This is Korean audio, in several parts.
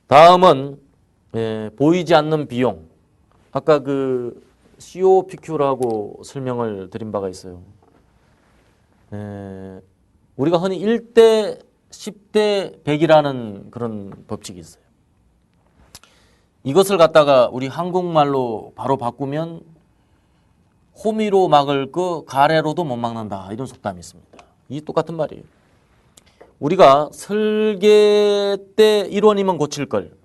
다음은 보이지 않는 비용. 아까 그 COPQ라고 설명을 드린 바가 있어요. 우리가 흔히 1대 10대 100이라는 그런 법칙이 있어요. 이것을 갖다가 우리 한국말로 바로 바꾸면 호미로 막을 거 가래로도 못 막는다, 이런 속담이 있습니다. 이 똑같은 말이에요. 우리가 설계 때 1원이면 고칠 걸,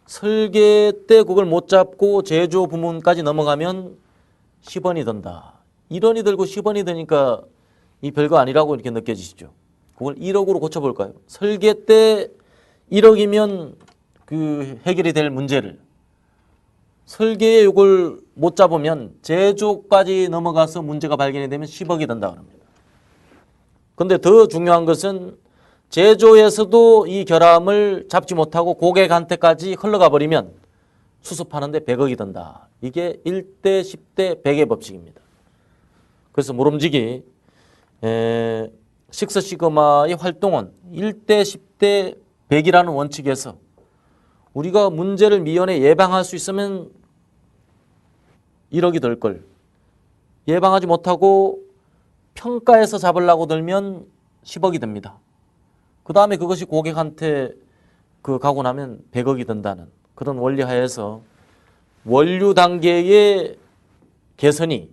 설계 때 그걸 못 잡고 제조 부문까지 넘어가면 10원이 든다. 1원이 들고 10원이 드니까 이 별거 아니라고 이렇게 느껴지시죠. 그걸 1억으로 고쳐볼까요? 설계 때 1억이면 그 해결이 될 문제를 설계에 이걸 못 잡으면 제조까지 넘어가서 문제가 발견이 되면 10억이 든다 그럽니다. 그런데 더 중요한 것은 제조에서도 이 결함을 잡지 못하고 고객한테까지 흘러가 버리면 수습하는데 100억이 든다. 이게 1대 10대 100의 법칙입니다. 그래서 모름지기 식스시그마의 활동은 1대 10대 100이라는 원칙에서 우리가 문제를 미연에 예방할 수 있으면 1억이 될 걸, 예방하지 못하고 평가해서 잡으려고 들면 10억이 됩니다. 그 다음에 그것이 고객한테 가고 나면 100억이 든다는 그런 원리 하에서 원류 단계의 개선이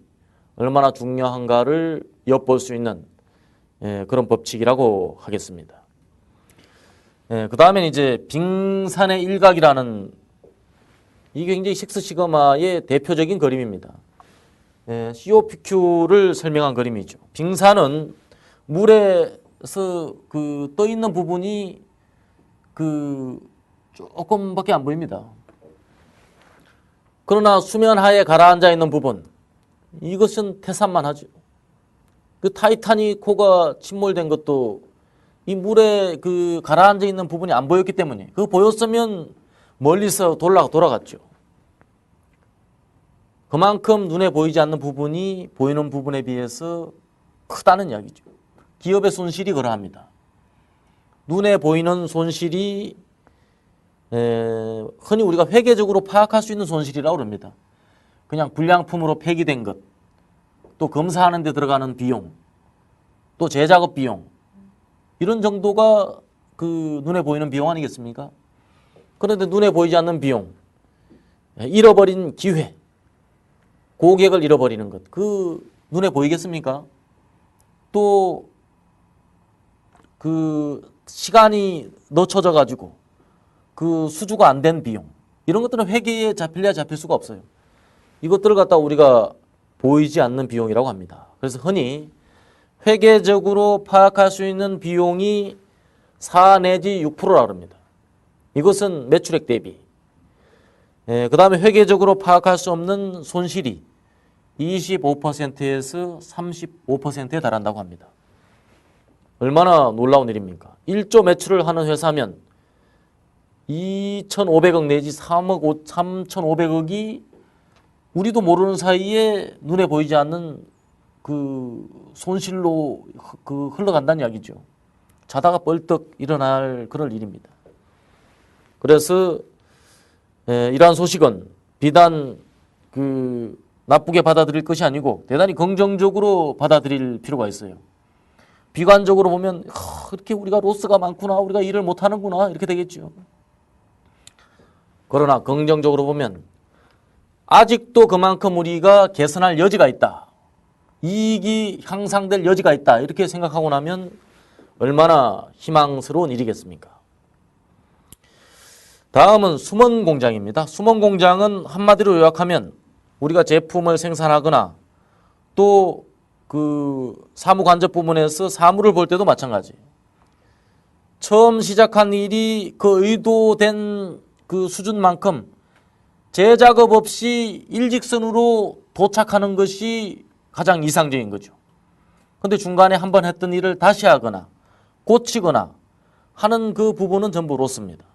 얼마나 중요한가를 엿볼 수 있는 그런 법칙이라고 하겠습니다. 그 다음엔 이제 빙산의 일각이라는, 이게 굉장히 식스시그마의 대표적인 그림입니다. COPQ를 설명한 그림이죠. 빙산은 물에서 떠 있는 부분이 조금밖에 안 보입니다. 그러나 수면 하에 가라앉아 있는 부분, 이것은 태산만 하죠. 그 타이타닉호가 침몰된 것도 이 물에 가라앉아 있는 부분이 안 보였기 때문에, 그거 보였으면 멀리서 돌아갔죠. 그만큼 눈에 보이지 않는 부분이 보이는 부분에 비해서 크다는 이야기죠. 기업의 손실이 그러합니다. 눈에 보이는 손실이 흔히 우리가 회계적으로 파악할 수 있는 손실이라고 합니다. 그냥 불량품으로 폐기된 것, 또 검사하는 데 들어가는 비용, 또 재작업 비용, 이런 정도가 눈에 보이는 비용 아니겠습니까? 그런데 눈에 보이지 않는 비용, 잃어버린 기회, 고객을 잃어버리는 것, 눈에 보이겠습니까? 또 시간이 늦춰져 가지고 수주가 안 된 비용, 이런 것들은 회계에 잡힐래야 잡힐 수가 없어요. 이것들을 갖다 우리가 보이지 않는 비용이라고 합니다. 그래서 흔히 회계적으로 파악할 수 있는 비용이 4 내지 6%라고 합니다. 이것은 매출액 대비. 그 다음에 회계적으로 파악할 수 없는 손실이 25%에서 35%에 달한다고 합니다. 얼마나 놀라운 일입니까? 1조 매출을 하는 회사면 2,500억 내지 3,500억이 우리도 모르는 사이에 눈에 보이지 않는 손실로 흘러간다는 이야기죠. 자다가 벌떡 일어날 그럴 일입니다. 그래서 이러한 소식은 비단 나쁘게 받아들일 것이 아니고 대단히 긍정적으로 받아들일 필요가 있어요. 비관적으로 보면 그렇게 우리가 로스가 많구나, 우리가 일을 못하는구나, 이렇게 되겠죠. 그러나 긍정적으로 보면 아직도 그만큼 우리가 개선할 여지가 있다, 이익이 향상될 여지가 있다, 이렇게 생각하고 나면 얼마나 희망스러운 일이겠습니까? 다음은 숨은 공장입니다. 숨은 공장은 한마디로 요약하면 우리가 제품을 생산하거나 또 사무간접 부문에서 사무를 볼 때도 마찬가지예요. 처음 시작한 일이 의도된 수준만큼 재작업 없이 일직선으로 도착하는 것이 가장 이상적인 거죠. 그런데 중간에 한번 했던 일을 다시 하거나 고치거나 하는 그 부분은 전부 로스입니다.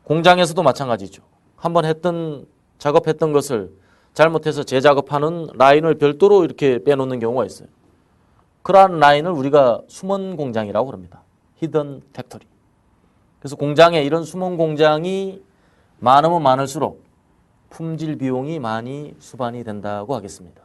공장에서도 마찬가지죠. 한번 작업했던 것을 잘못해서 재작업하는 라인을 별도로 이렇게 빼놓는 경우가 있어요. 그러한 라인을 우리가 숨은 공장이라고 합니다. 히든 팩토리. 그래서 공장에 이런 숨은 공장이 많으면 많을수록 품질 비용이 많이 수반이 된다고 하겠습니다.